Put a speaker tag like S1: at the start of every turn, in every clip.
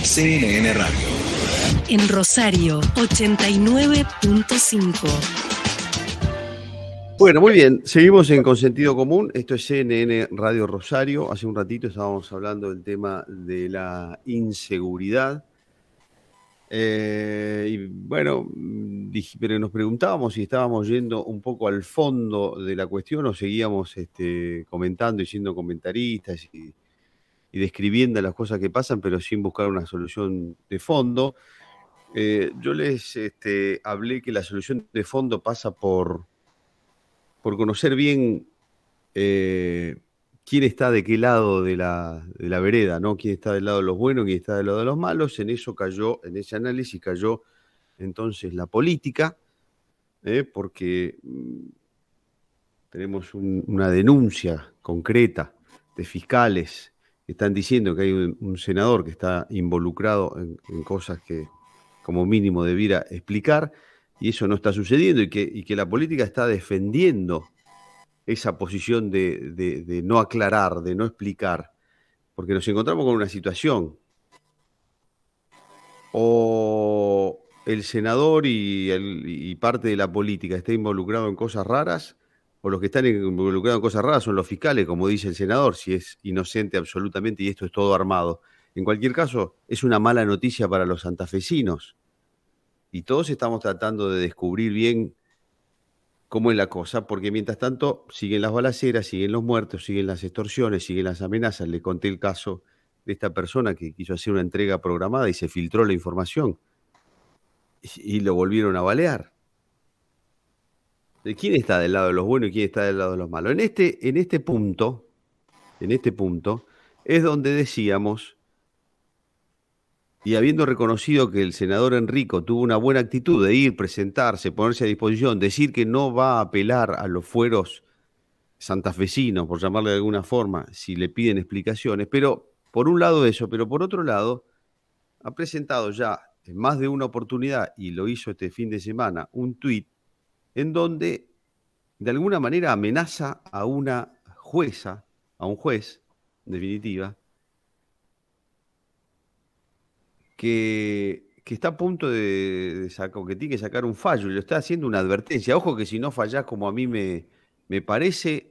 S1: CNN Radio.
S2: En Rosario, 89.5.
S3: Bueno, muy bien, seguimos en Consentido Común. Esto es CNN Radio Rosario. Hace un ratito estábamos hablando del tema de la inseguridad. Y bueno, pero nos preguntábamos si estábamos yendo un poco al fondo de la cuestión o seguíamos comentando y siendo comentaristas y describiendo las cosas que pasan, pero sin buscar una solución de fondo. Yo les hablé que la solución de fondo pasa por conocer bien quién está de qué lado de la vereda, ¿no? Quién está del lado de los buenos, quién está del lado de los malos. En ese análisis cayó entonces la política, porque tenemos una denuncia concreta de fiscales que están diciendo que hay un senador que está involucrado en cosas que como mínimo debiera explicar, y eso no está sucediendo, y que la política está defendiendo esa posición de no aclarar, de no explicar, porque nos encontramos con una situación: o el senador y parte de la política está involucrado en cosas raras, o los que están involucrados en cosas raras son los fiscales, como dice el senador, si es inocente absolutamente y esto es todo armado. En cualquier caso, es una mala noticia para los santafesinos, y todos estamos tratando de descubrir bien cómo es la cosa, porque mientras tanto siguen las balaceras, siguen los muertos, siguen las extorsiones, siguen las amenazas. Le conté el caso de esta persona que quiso hacer una entrega programada y se filtró la información y lo volvieron a balear. ¿De quién está del lado de los buenos y quién está del lado de los malos? En este punto es donde decíamos, y habiendo reconocido que el senador Enrico tuvo una buena actitud de ir, presentarse, ponerse a disposición, decir que no va a apelar a los fueros santafesinos, por llamarle de alguna forma, si le piden explicaciones, pero por un lado eso, pero por otro lado, ha presentado ya en más de una oportunidad, y lo hizo este fin de semana, un tuit en donde de alguna manera amenaza a una jueza, a un juez, en definitiva, que está a punto de sacar, que tiene que sacar un fallo, y lo está haciendo una advertencia. Ojo que si no fallás como a mí me parece,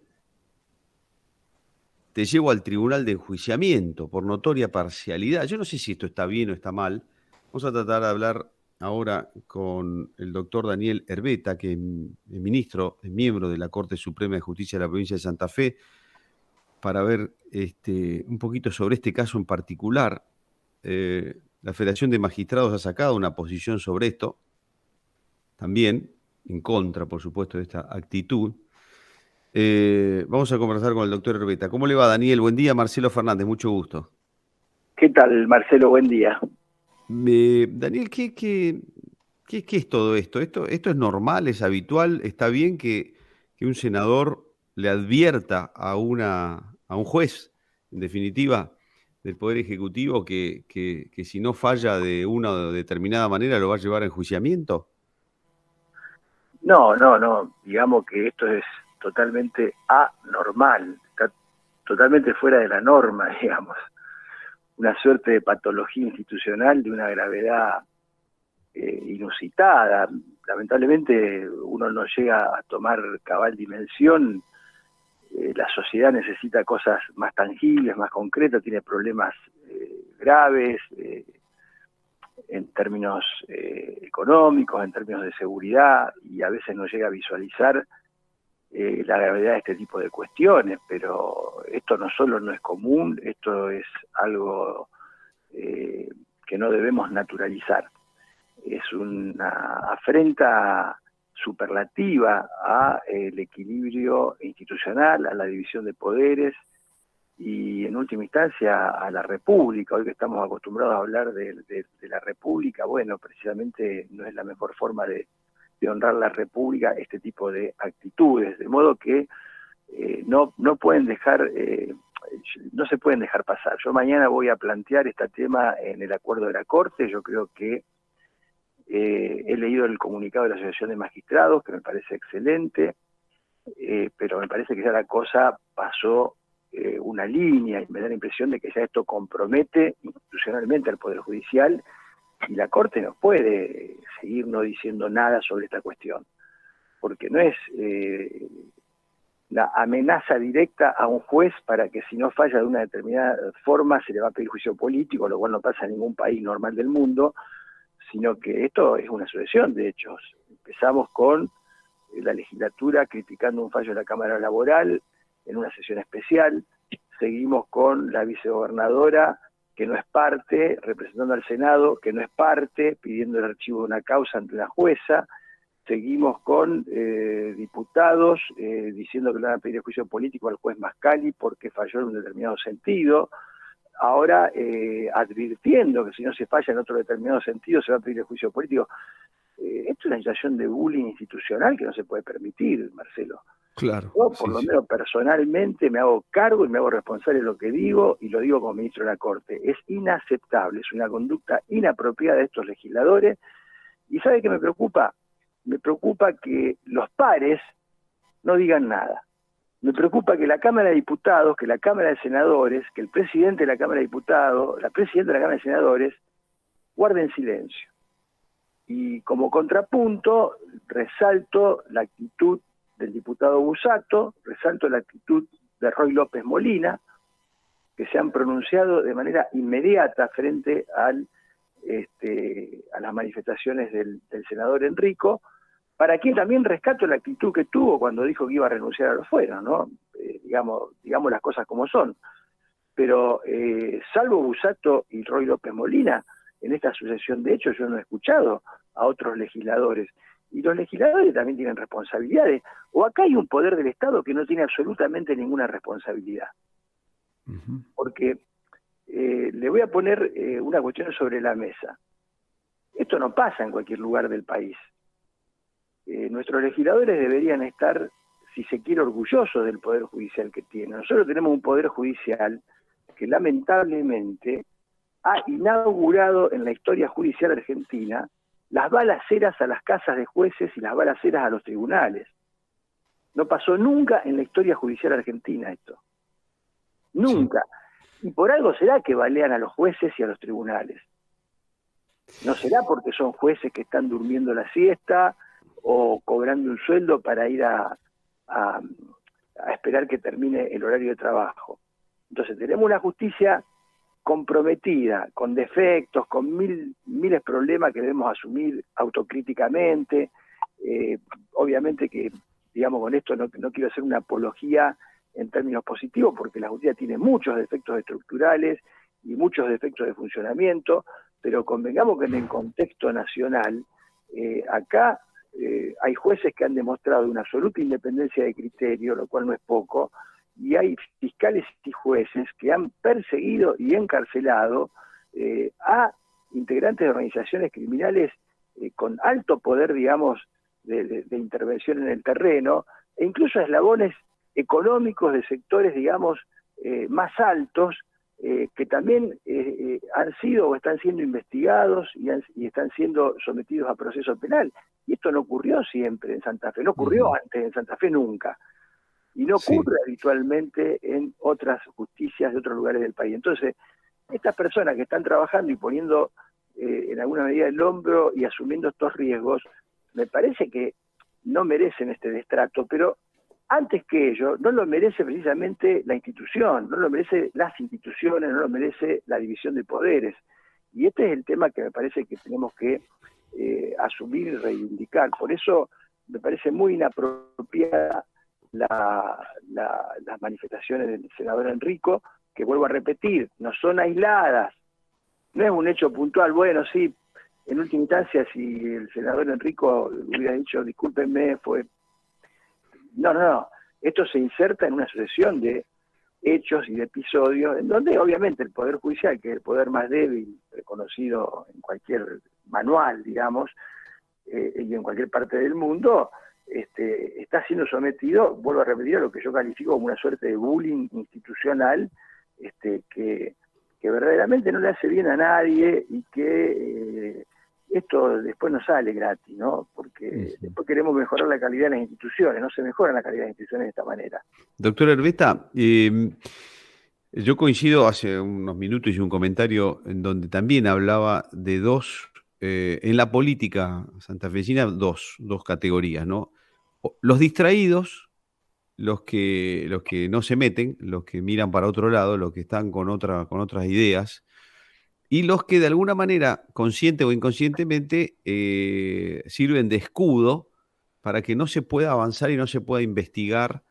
S3: te llevo al tribunal de enjuiciamiento por notoria parcialidad. Yo no sé si esto está bien o está mal. Vamos a tratar de hablar ahora con el doctor Daniel Herbeta, que es ministro, es miembro de la Corte Suprema de Justicia de la provincia de Santa Fe, para ver un poquito sobre este caso en particular. La Federación de Magistrados ha sacado una posición sobre esto, también en contra, por supuesto, de esta actitud. Vamos a conversar con el doctor Herbeta. ¿Cómo le va, Daniel? Buen día, Marcelo Fernández, mucho gusto.
S4: ¿Qué tal, Marcelo? Buen día.
S3: Daniel, ¿qué es todo esto? ¿Esto es normal, es habitual? ¿Está bien que un senador le advierta a un juez, en definitiva, del Poder Ejecutivo, que si no falla de una determinada manera lo va a llevar a enjuiciamiento?
S4: No. Digamos que esto es totalmente anormal, está totalmente fuera de la norma, digamos. Una suerte de patología institucional de una gravedad inusitada. Lamentablemente uno no llega a tomar cabal dimensión. La sociedad necesita cosas más tangibles, más concretas, tiene problemas graves, en términos económicos, en términos de seguridad, y a veces no llega a visualizar la gravedad de este tipo de cuestiones, pero esto no solo no es común, esto es algo que no debemos naturalizar. Es una afrenta superlativa a el equilibrio institucional, a la división de poderes y en última instancia a la República. Hoy que estamos acostumbrados a hablar de la República, bueno, precisamente no es la mejor forma de honrar la República este tipo de actitudes, de modo que no pueden dejar, no se pueden dejar pasar. Yo mañana voy a plantear este tema en el acuerdo de la Corte. Yo creo que he leído el comunicado de la Asociación de Magistrados, que me parece excelente, pero me parece que ya la cosa pasó una línea, y me da la impresión de que ya esto compromete institucionalmente al Poder Judicial, y la Corte no puede seguir no diciendo nada sobre esta cuestión, porque no es la amenaza directa a un juez para que si no falla de una determinada forma se le va a pedir juicio político, lo cual no pasa en ningún país normal del mundo, sino que esto es una sucesión de hechos. Empezamos con la legislatura criticando un fallo de la Cámara Laboral en una sesión especial, seguimos con la vicegobernadora que no es parte, representando al Senado, que no es parte, pidiendo el archivo de una causa ante una jueza, seguimos con diputados diciendo que le van a pedir el juicio político al juez Mascali porque falló en un determinado sentido, ahora advirtiendo que si no se falla en otro determinado sentido se va a pedir el juicio político. Esto es una situación de bullying institucional que no se puede permitir, Marcelo.
S3: Claro.
S4: Yo, por lo menos personalmente, me hago cargo y me hago responsable de lo que digo, y lo digo como ministro de la Corte. Es inaceptable, es una conducta inapropiada de estos legisladores. ¿Y sabe qué me preocupa? Me preocupa que los pares no digan nada. Me preocupa que la Cámara de Diputados, que la Cámara de Senadores, que el presidente de la Cámara de Diputados, la presidenta de la Cámara de Senadores, guarden silencio. Y como contrapunto, resalto la actitud del diputado Busato, resalto la actitud de Roy López Molina, que se han pronunciado de manera inmediata frente a las manifestaciones del senador Enrico, para quien también rescato la actitud que tuvo cuando dijo que iba a renunciar a los fueros, ¿no? Digamos las cosas como son. Pero salvo Busato y Roy López Molina, en esta sucesión de hechos yo no he escuchado a otros legisladores. Y los legisladores también tienen responsabilidades. O acá hay un poder del Estado que no tiene absolutamente ninguna responsabilidad. Porque le voy a poner una cuestión sobre la mesa. Esto no pasa en cualquier lugar del país. Nuestros legisladores deberían estar, si se quiere, orgullosos del Poder Judicial que tienen. Nosotros tenemos un Poder Judicial que lamentablemente ha inaugurado en la historia judicial argentina las balaceras a las casas de jueces y las balaceras a los tribunales. No pasó nunca en la historia judicial argentina esto. Nunca. Sí. Y por algo será que balean a los jueces y a los tribunales. No será porque son jueces que están durmiendo la siesta o cobrando un sueldo para ir a esperar que termine el horario de trabajo. Entonces tenemos una justicia comprometida, con defectos, con miles de problemas que debemos asumir autocríticamente. Obviamente que, digamos, con esto no quiero hacer una apología en términos positivos, porque la justicia tiene muchos defectos estructurales y muchos defectos de funcionamiento, pero convengamos que en el contexto nacional, acá hay jueces que han demostrado una absoluta independencia de criterio, lo cual no es poco, y hay fiscales y jueces que han perseguido y encarcelado a integrantes de organizaciones criminales con alto poder, digamos, de intervención en el terreno, e incluso a eslabones económicos de sectores, digamos, más altos, que también han sido o están siendo investigados y están siendo sometidos a proceso penal. Y esto no ocurrió siempre en Santa Fe, no ocurrió antes en Santa Fe nunca. Y no ocurre habitualmente en otras justicias de otros lugares del país. Entonces, estas personas que están trabajando y poniendo en alguna medida el hombro y asumiendo estos riesgos, me parece que no merecen este destrato, pero antes que ello, no lo merece precisamente la institución, no lo merece las instituciones, no lo merece la división de poderes. Y este es el tema que me parece que tenemos que asumir y reivindicar. Por eso me parece muy inapropiada las manifestaciones del senador Enrico, que vuelvo a repetir, no son aisladas, no es un hecho puntual. Bueno, sí, en última instancia, si el senador Enrico hubiera dicho, discúlpenme, fue... No, esto se inserta en una sucesión de hechos y de episodios, en donde obviamente el Poder Judicial, que es el poder más débil, reconocido en cualquier manual, digamos, y en cualquier parte del mundo, está siendo sometido, vuelvo a repetir, a lo que yo califico como una suerte de bullying institucional, que verdaderamente no le hace bien a nadie y que esto después no sale gratis, ¿no? Porque después queremos mejorar la calidad de las instituciones, no se mejora la calidad de las instituciones de esta manera.
S3: Doctor Herbeta, yo coincido, hace unos minutos hice un comentario en donde también hablaba de en la política santafesina, dos categorías, ¿no? Los distraídos, los que no se meten, los que miran para otro lado, los que están con otras ideas, y los que de alguna manera, consciente o inconscientemente, sirven de escudo para que no se pueda avanzar y no se pueda investigar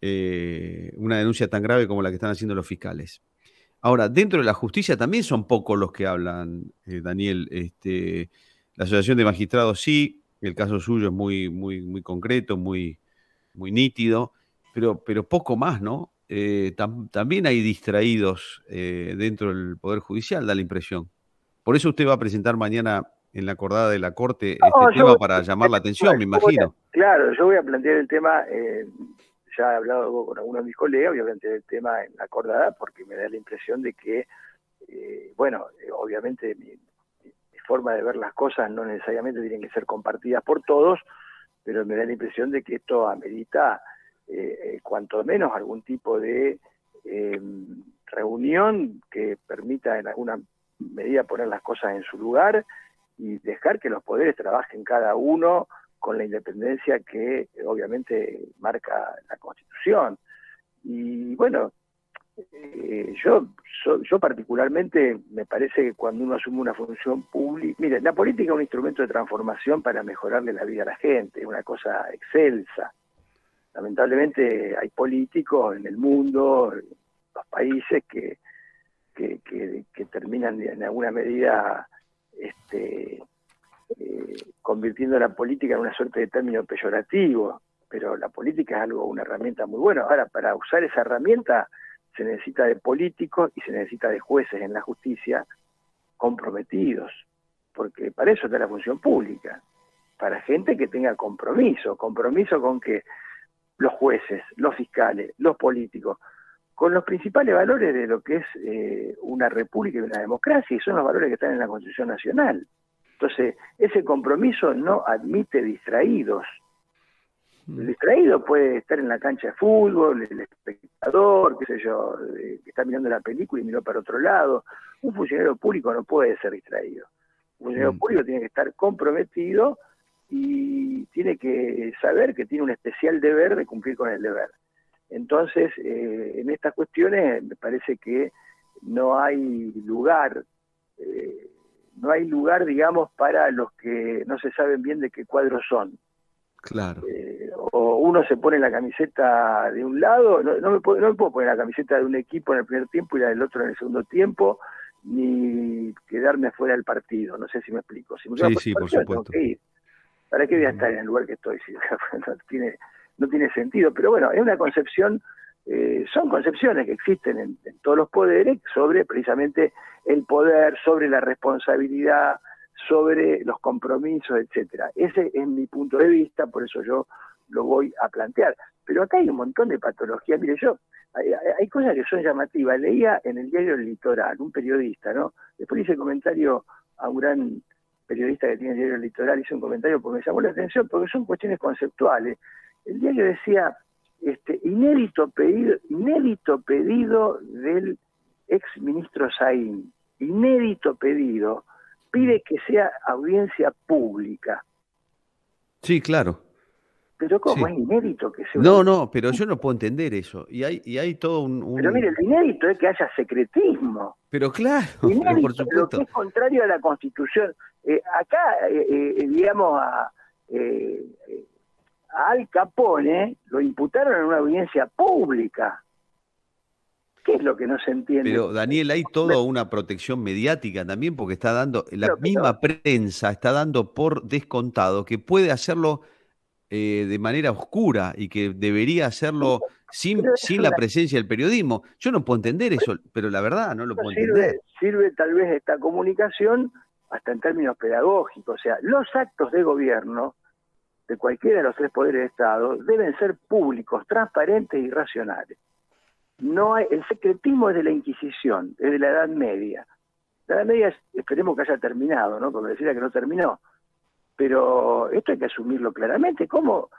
S3: una denuncia tan grave como la que están haciendo los fiscales. Ahora, dentro de la justicia también son pocos los que hablan, Daniel. La Asociación de Magistrados sí, el caso suyo es muy concreto, muy nítido, pero poco más, ¿no? También hay distraídos dentro del Poder Judicial, da la impresión. Por eso usted va a presentar mañana en la acordada de la Corte este tema para llamar la atención, me imagino.
S4: Claro, yo voy a plantear el tema, ya he hablado con algunos de mis colegas, voy a plantear el tema en la acordada porque me da la impresión de que, obviamente mi forma de ver las cosas no necesariamente tienen que ser compartidas por todos, pero me da la impresión de que esto amerita cuanto menos algún tipo de reunión que permita en alguna medida poner las cosas en su lugar y dejar que los poderes trabajen cada uno con la independencia que obviamente marca la Constitución. Y bueno, yo particularmente me parece que cuando uno asume una función pública, mire, la política es un instrumento de transformación para mejorarle la vida a la gente, es una cosa excelsa. Lamentablemente hay políticos en el mundo, en los países que terminan en alguna medida convirtiendo la política en una suerte de término peyorativo, pero la política es una herramienta muy buena. Ahora, para usar esa herramienta se necesita de políticos y se necesita de jueces en la justicia comprometidos, porque para eso está la función pública, para gente que tenga compromiso con que los jueces, los fiscales, los políticos, con los principales valores de lo que es una república y una democracia, y son los valores que están en la Constitución Nacional. Entonces, ese compromiso no admite distraídos. El distraído puede estar en la cancha de fútbol, el espectador, qué sé yo, que está mirando la película y miró para otro lado. Un funcionario público no puede ser distraído. Un funcionario público tiene que estar comprometido y tiene que saber que tiene un especial deber de cumplir con el deber. Entonces, en estas cuestiones me parece que no hay lugar, digamos, para los que no se saben bien de qué cuadros son.
S3: Claro.
S4: O uno se pone la camiseta de un lado, no me puedo poner la camiseta de un equipo en el primer tiempo y la del otro en el segundo tiempo, ni quedarme fuera del partido, no sé si me explico. Si me
S3: sí, por supuesto.
S4: Tengo que ir. ¿Para qué voy a estar en el lugar que estoy? Si no tiene sentido, pero bueno, es una concepción, son concepciones que existen en todos los poderes sobre precisamente el poder, sobre la responsabilidad, sobre los compromisos, etcétera. Ese es mi punto de vista, por eso yo lo voy a plantear. Pero acá hay un montón de patologías. Mire, hay cosas que son llamativas. Leía en el diario El Litoral, un periodista, ¿no? Después hice comentario a un gran periodista que tiene el diario El Litoral, hice un comentario porque me llamó la atención, porque son cuestiones conceptuales. El diario decía, inédito pedido del ex ministro Saín, inédito pedido, pide que sea audiencia pública.
S3: Sí, claro.
S4: Pero ¿cómo?
S3: Sí.
S4: Es inédito que sea
S3: No, pero yo no puedo entender eso. Y hay todo un...
S4: Pero mire, lo inédito es que haya secretismo.
S3: Pero claro,
S4: inédito,
S3: pero por supuesto.
S4: Lo que es contrario a la Constitución. Acá, digamos, a Al Capone lo imputaron en una audiencia pública. ¿Qué es lo que no se entiende?
S3: Pero, Daniel, hay toda una protección mediática también, porque está dando, misma prensa está dando por descontado que puede hacerlo de manera oscura y que debería hacerlo sin la presencia del periodismo. Yo no puedo entender eso, pero la verdad no lo puedo entender.
S4: Sirve tal vez esta comunicación hasta en términos pedagógicos. O sea, los actos de gobierno de cualquiera de los tres poderes de Estado deben ser públicos, transparentes y racionales. No hay, el secretismo es de la Inquisición, es de la Edad Media. La edad media esperemos que haya terminado, ¿no? Porque decía que no terminó. Pero esto hay que asumirlo claramente. ¿Cómo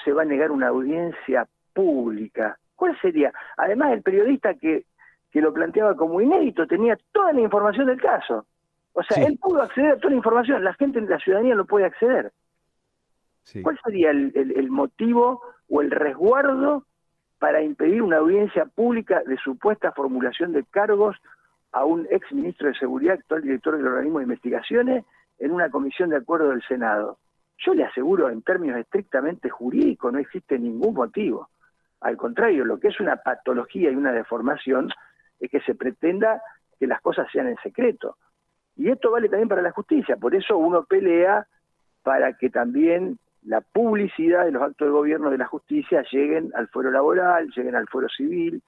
S4: se va a negar una audiencia pública? ¿Cuál sería? Además, el periodista que lo planteaba como inédito tenía toda la información del caso. O sea,
S3: Sí.
S4: él pudo acceder a toda la información. La gente, la ciudadanía no puede acceder.
S3: Sí.
S4: ¿Cuál sería el motivo o el resguardo para impedir una audiencia pública de supuesta formulación de cargos a un ex ministro de Seguridad, actual director del organismo de investigaciones, en una comisión de acuerdo del Senado? Yo le aseguro, en términos estrictamente jurídicos, no existe ningún motivo. Al contrario, lo que es una patología y una deformación es que se pretenda que las cosas sean en secreto. Y esto vale también para la justicia, por eso uno pelea para que también la publicidad de los actos de gobierno de la justicia lleguen al fuero laboral, lleguen al fuero civil,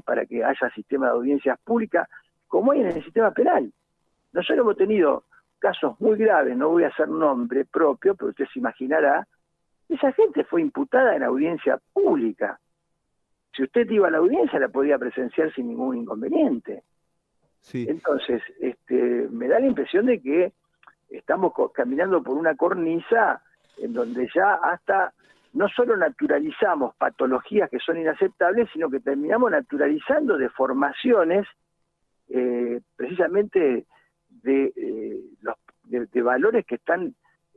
S4: para que haya sistema de audiencias públicas, como hay en el sistema penal. Nosotros hemos tenido casos muy graves, no voy a hacer nombre propio, pero usted se imaginará, esa gente fue imputada en audiencia pública. Si usted iba a la audiencia, la podía presenciar sin ningún inconveniente.
S3: Sí.
S4: Entonces, me da la impresión de que estamos caminando por una cornisa en donde ya hasta no solo naturalizamos patologías que son inaceptables, sino que terminamos naturalizando deformaciones precisamente de valores que están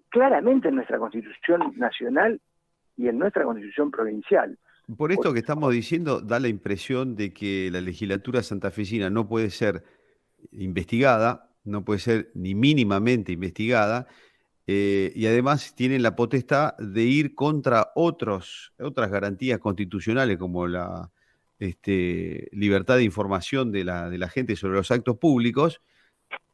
S4: claramente en nuestra Constitución nacional y en nuestra Constitución provincial.
S3: Por esto que estamos diciendo, da la impresión de que la legislatura santafesina no puede ser investigada, no puede ser ni mínimamente investigada, y además tienen la potestad de ir contra otras garantías constitucionales como la libertad de información de la gente sobre los actos públicos,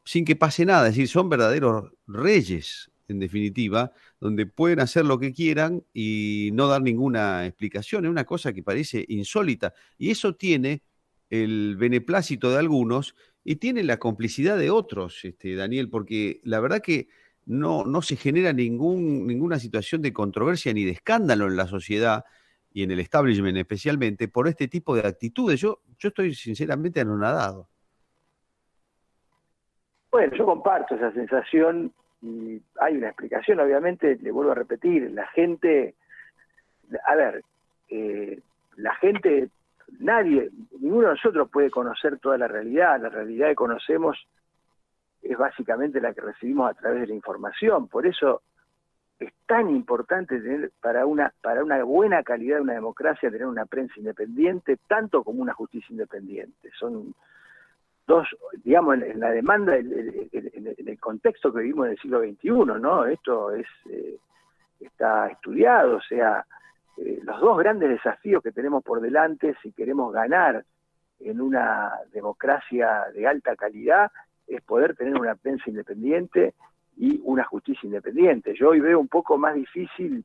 S3: sin que pase nada. Es decir, son verdaderos reyes, en definitiva, donde pueden hacer lo que quieran y no dar ninguna explicación. Es una cosa que parece insólita. Y eso tiene el beneplácito de algunos y tiene la complicidad de otros, Daniel, porque la verdad que no se genera ninguna situación de controversia ni de escándalo en la sociedad y en el establishment especialmente por este tipo de actitudes. Yo estoy sinceramente anonadado.
S4: Bueno, yo comparto esa sensación y hay una explicación, obviamente, le vuelvo a repetir, la gente, ninguno de nosotros puede conocer toda la realidad que conocemos es básicamente la que recibimos a través de la información, por eso es tan importante tener para una buena calidad de una democracia, tener una prensa independiente, tanto como una justicia independiente. Son dos, digamos, en la demanda, en el contexto que vivimos en el siglo XXI, ¿no? Esto está estudiado, o sea, los dos grandes desafíos que tenemos por delante si queremos ganar en una democracia de alta calidad es poder tener una prensa independiente y una justicia independiente. Yo hoy veo un poco más difícil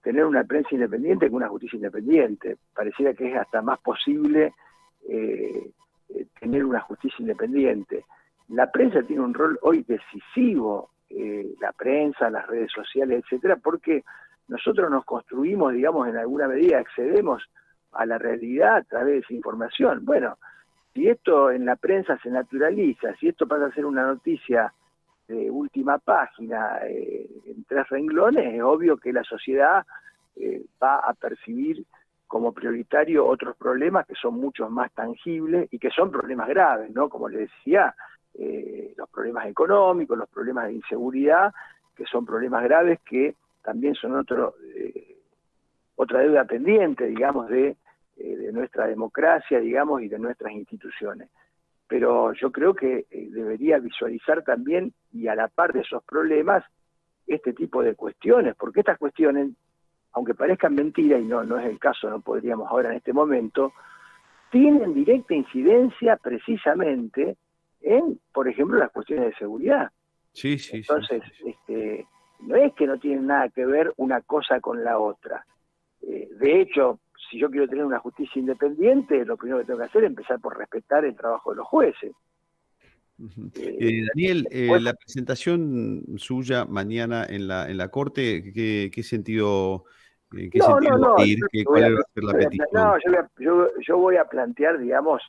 S4: tener una prensa independiente que una justicia independiente. Pareciera que es hasta más posible tener una justicia independiente. La prensa tiene un rol hoy decisivo, la prensa, las redes sociales, etcétera, porque nosotros nos construimos, digamos, en alguna medida accedemos a la realidad a través de esa información. Bueno, si esto en la prensa se naturaliza, si esto pasa a ser una noticia de última página en 3 renglones, es obvio que la sociedad va a percibir como prioritario otros problemas que son mucho más tangibles y que son problemas graves, ¿no? Como les decía, los problemas económicos, los problemas de inseguridad, que son problemas graves que también son otra deuda pendiente, digamos, de nuestra democracia, digamos, y de nuestras instituciones. Pero yo creo que debería visualizar también, y a la par de esos problemas, este tipo de cuestiones, porque estas cuestiones, aunque parezcan mentiras, y no es el caso, no podríamos ahora en este momento, tienen directa incidencia precisamente en, por ejemplo, las cuestiones de seguridad.
S3: Sí, sí.
S4: Entonces,
S3: sí.
S4: No es que no tienen nada que ver una cosa con la otra. De hecho, si yo quiero tener una justicia independiente, lo primero que tengo que hacer es empezar por respetar el trabajo de los jueces.
S3: Daniel, la presentación suya mañana en la Corte, ¿qué sentido va a ir? ¿Cuál va a ser la petición?
S4: Yo voy a plantear, digamos,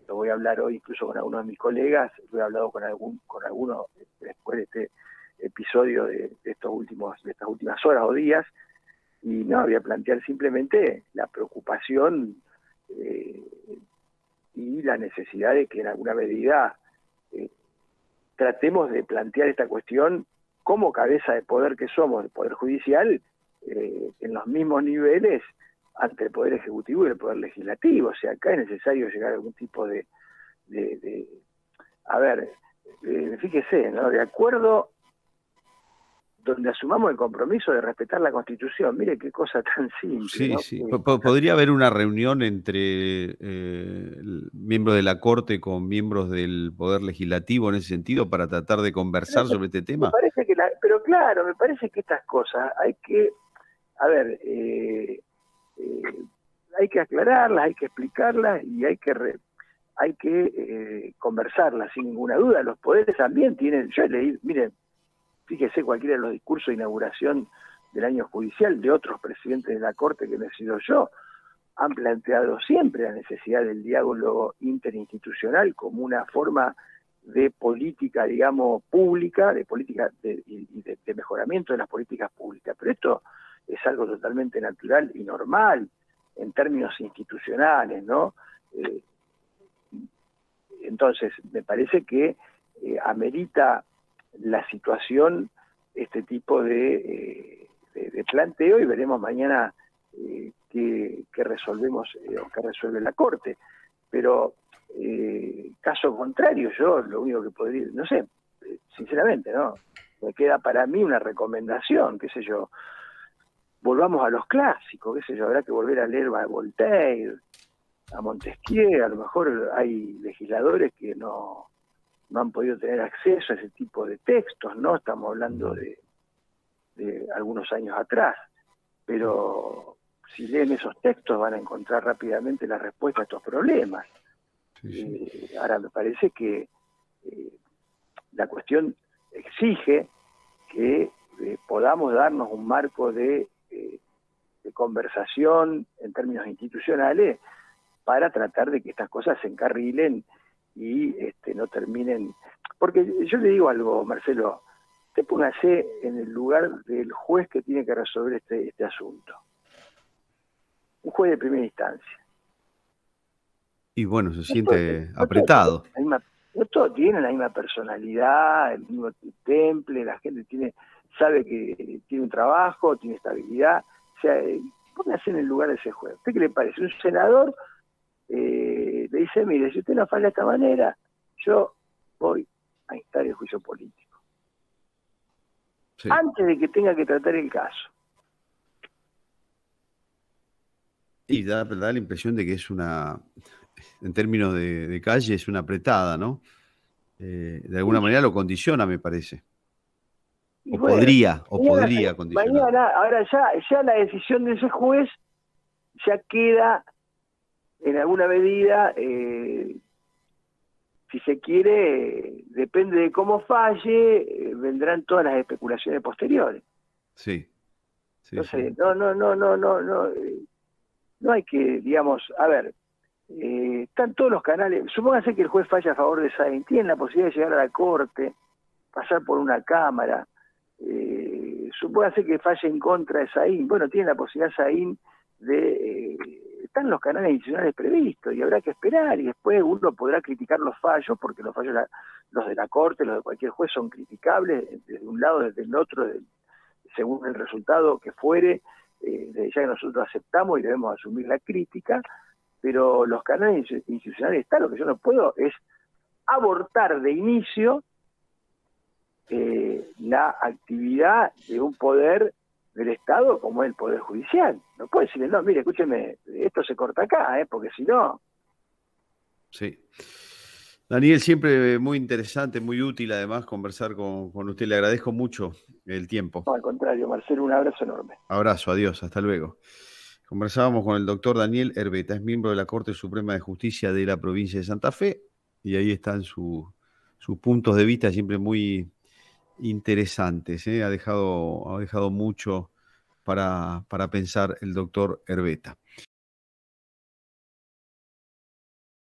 S4: lo voy a hablar hoy incluso con algunos de mis colegas, lo he hablado con algunos después de este episodio de estas últimas horas o días, y no, voy a plantear simplemente la preocupación y la necesidad de que en alguna medida tratemos de plantear esta cuestión como cabeza de poder que somos, el Poder Judicial, en los mismos niveles ante el Poder Ejecutivo y el Poder Legislativo. O sea, acá es necesario llegar a algún tipo de a ver, fíjese, ¿no? De acuerdo, donde asumamos el compromiso de respetar la Constitución. Mire qué cosa tan simple,
S3: Sí,
S4: ¿no?
S3: sí. ¿Podría haber una reunión entre miembros de la Corte con miembros del Poder Legislativo en ese sentido para tratar de conversar sobre este tema?
S4: Me parece que pero claro, me parece que estas cosas hay que, a ver, hay que aclararlas, hay que explicarlas y hay que conversarlas sin ninguna duda. Los poderes también tienen, yo he leído, miren, fíjese cualquiera de los discursos de inauguración del año judicial de otros presidentes de la Corte que no he sido yo, han planteado siempre la necesidad del diálogo interinstitucional como una forma de política, digamos, pública, de política de mejoramiento de las políticas públicas. Pero esto es algo totalmente natural y normal en términos institucionales, ¿no? Entonces, me parece que amerita la situación este tipo de planteo, y veremos mañana qué resolvemos o qué resuelve la Corte. Pero caso contrario, yo lo único que podría, no sé, sinceramente, ¿no? Me queda para mí una recomendación, qué sé yo, volvamos a los clásicos, qué sé yo, habrá que volver a leer a Voltaire, a Montesquieu. A lo mejor hay legisladores que no han podido tener acceso a ese tipo de textos, ¿no? Estamos hablando de algunos años atrás, pero si leen esos textos van a encontrar rápidamente la respuesta a estos problemas. Sí. Ahora, me parece que la cuestión exige que podamos darnos un marco de conversación en términos institucionales para tratar de que estas cosas se encarrilen y no terminen. Porque yo le digo algo, Marcelo, usted póngase en el lugar del juez que tiene que resolver este asunto. Un juez de primera instancia.
S3: Y bueno, se siente apretado.
S4: No todos tienen la misma personalidad, el mismo temple, la gente sabe que tiene un trabajo, tiene estabilidad. O sea, póngase en el lugar de ese juez. ¿Usted qué le parece? Un senador le dice, mire, si usted no falla de esta manera, yo voy a instar el juicio político. Sí. Antes de que tenga que tratar el caso.
S3: Y da la impresión de que es en términos de calle, es una apretada, ¿no? De alguna manera lo condiciona, me parece. O bueno, podría condicionar.
S4: Mañana, ahora ya la decisión de ese juez ya queda en alguna medida, si se quiere, depende de cómo falle, vendrán todas las especulaciones posteriores.
S3: Sí.
S4: Entonces, no hay que, digamos, a ver, están todos los canales. Supóngase que el juez falla a favor de Saín, tienen la posibilidad de llegar a la Corte, pasar por una Cámara. Supóngase que falle en contra de Saín, bueno, tiene la posibilidad Saín de están los canales institucionales previstos y habrá que esperar, y después uno podrá criticar los fallos, porque los fallos los de la Corte, los de cualquier juez son criticables desde un lado, desde el otro, según el resultado que fuere, desde ya que nosotros aceptamos y debemos asumir la crítica, pero los canales institucionales están. Lo que yo no puedo es abortar de inicio la actividad de un poder del Estado como es el Poder Judicial. No puede decirle, no, mire, escúcheme, esto se corta acá, porque si no...
S3: Sí. Daniel, siempre muy interesante, muy útil además conversar con usted. Le agradezco mucho el tiempo.
S4: No, al contrario, Marcelo, un abrazo enorme.
S3: Abrazo, adiós, hasta luego. Conversábamos con el doctor Daniel Herbeta, es miembro de la Corte Suprema de Justicia de la provincia de Santa Fe, y ahí están sus puntos de vista siempre muy interesantes. Ha dejado mucho para pensar el doctor Herbeta.